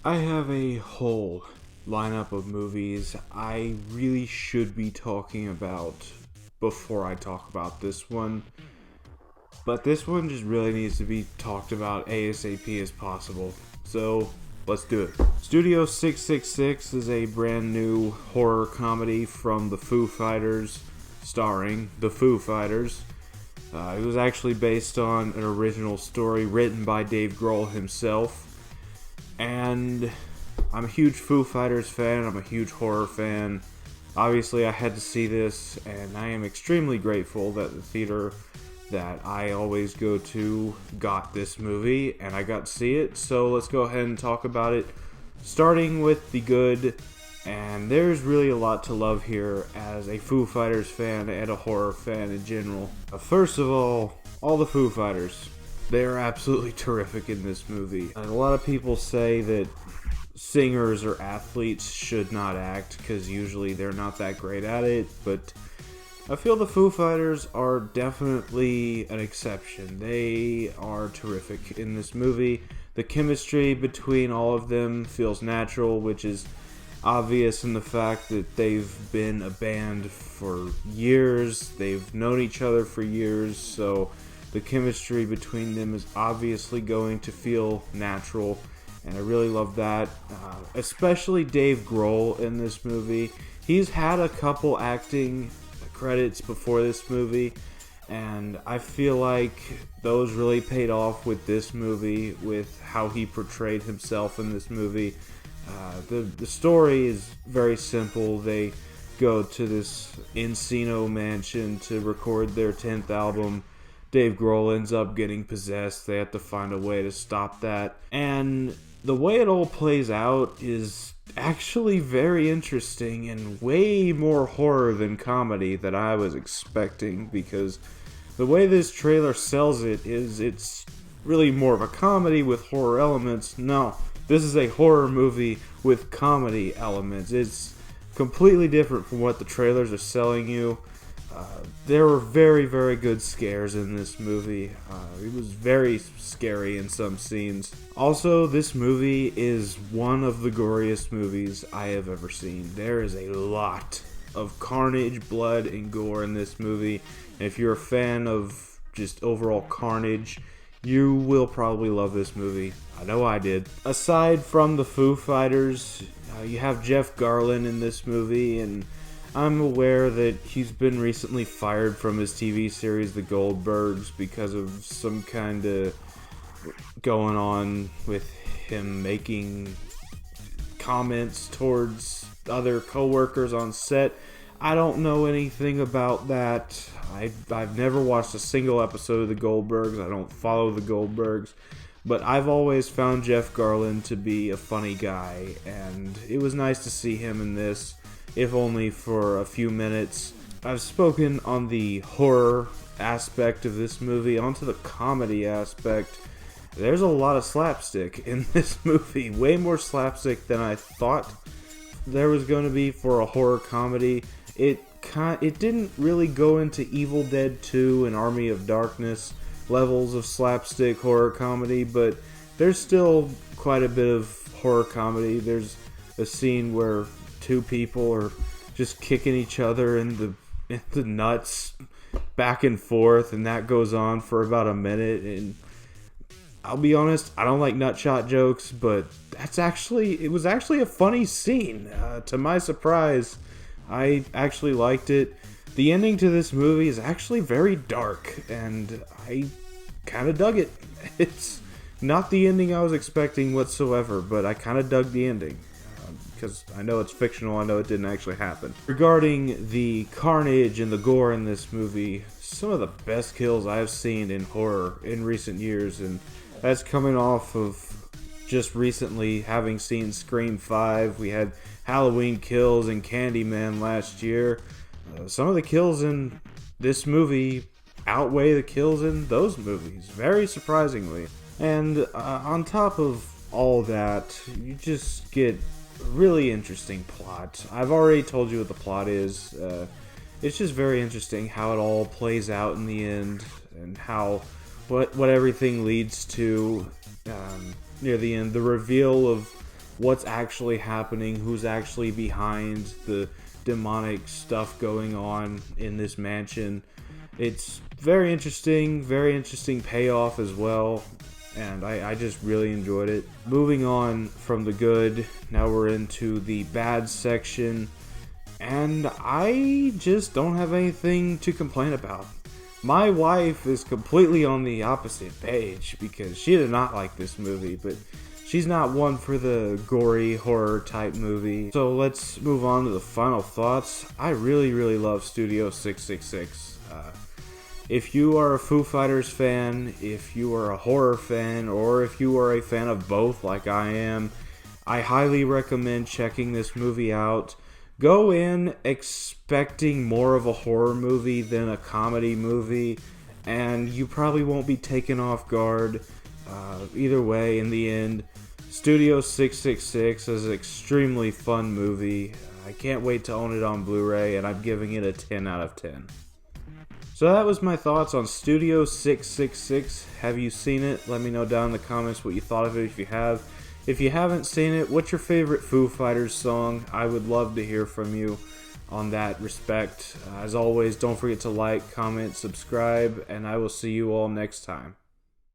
I have a whole lineup of movies I really should be talking about before I talk about this one, but this one just really needs to be talked about ASAP as possible. So, let's do it. Studio 666 is a brand new horror comedy from the Foo Fighters, starring the Foo Fighters. It was actually based on an original story written by Dave Grohl himself. And I'm a huge Foo Fighters fan. I'm a huge horror fan. Obviously, I had to see this, and I am extremely grateful that the theater that I always go to got this movie, and I got to see it. So let's go ahead and talk about it, starting with the good. And there's really a lot to love here as a Foo Fighters fan and a horror fan in general. First of all the Foo Fighters. They are absolutely terrific in this movie. And a lot of people say that singers or athletes should not act because usually they're not that great at it, but I feel the Foo Fighters are definitely an exception. They are terrific in this movie. The chemistry between all of them feels natural, which is obvious in the fact that they've been a band for years. They've known each other for years, so the chemistry between them is obviously going to feel natural, and I really love that. Especially Dave Grohl in this movie. He's had a couple acting credits before this movie, and I feel like those really paid off with this movie, with how he portrayed himself in this movie. The story is very simple. They go to this Encino mansion to record their 10th album. Dave Grohl ends up getting possessed. They have to find a way to stop that. And the way it all plays out is actually very interesting and way more horror than comedy that I was expecting, because the way this trailer sells it is it's really more of a comedy with horror elements. No, this is a horror movie with comedy elements. It's completely different from what the trailers are selling you. There were very, very good scares in this movie. It was very scary in some scenes. Also, this movie is one of the goriest movies I have ever seen. There is a lot of carnage, blood, and gore in this movie. And if you're a fan of just overall carnage, you will probably love this movie. I know I did. Aside from the Foo Fighters, you have Jeff Garlin in this movie, and I'm aware that he's been recently fired from his TV series The Goldbergs because of some kind of going on with him making comments towards other coworkers on set. I don't know anything about that. I've never watched a single episode of The Goldbergs. I don't follow The Goldbergs. But I've always found Jeff Garlin to be a funny guy, and it was nice to see him in this, if only for a few minutes. I've spoken on the horror aspect of this movie. Onto the comedy aspect. There's a lot of slapstick in this movie. Way more slapstick than I thought there was going to be for a horror comedy. It didn't really go into Evil Dead 2 and Army of Darkness levels of slapstick horror comedy, but there's still quite a bit of horror comedy. There's a scene where two people are just kicking each other in the nuts back and forth, and that goes on for about a minute. And I'll be honest, I don't like nutshot jokes, but it was actually a funny scene. To my surprise, I actually liked it. The ending to this movie is actually very dark, and I kind of dug it. It's not the ending I was expecting whatsoever, but I kind of dug the ending. Because I know it's fictional, I know it didn't actually happen. Regarding the carnage and the gore in this movie, some of the best kills I've seen in horror in recent years, and that's coming off of just recently having seen Scream 5. We had Halloween Kills and Candyman last year. Some of the kills in this movie outweigh the kills in those movies, very surprisingly. And on top of all that, you just get a really interesting plot. I've already told you what the plot is. It's just very interesting how it all plays out in the end, and how what everything leads to near the end. The reveal of what's actually happening, who's actually behind the demonic stuff going on in this mansion. It's very interesting payoff as well, and I just really enjoyed it. Moving on from the good, now we're into the bad section, and I just don't have anything to complain about. My wife is completely on the opposite page because she did not like this movie, but she's not one for the gory horror type movie. So let's move on to the final thoughts. I really love Studio 666. If you are a Foo Fighters fan, if you are a horror fan, or if you are a fan of both like I am, I highly recommend checking this movie out. Go in expecting more of a horror movie than a comedy movie, and you probably won't be taken off guard. Either way, in the end, Studio 666 is an extremely fun movie. I can't wait to own it on Blu-ray, and I'm giving it a 10 out of 10. So that was my thoughts on Studio 666. Have you seen it? Let me know down in the comments what you thought of it if you have. If you haven't seen it, what's your favorite Foo Fighters song? I would love to hear from you on that respect. As always, don't forget to like, comment, subscribe, and I will see you all next time.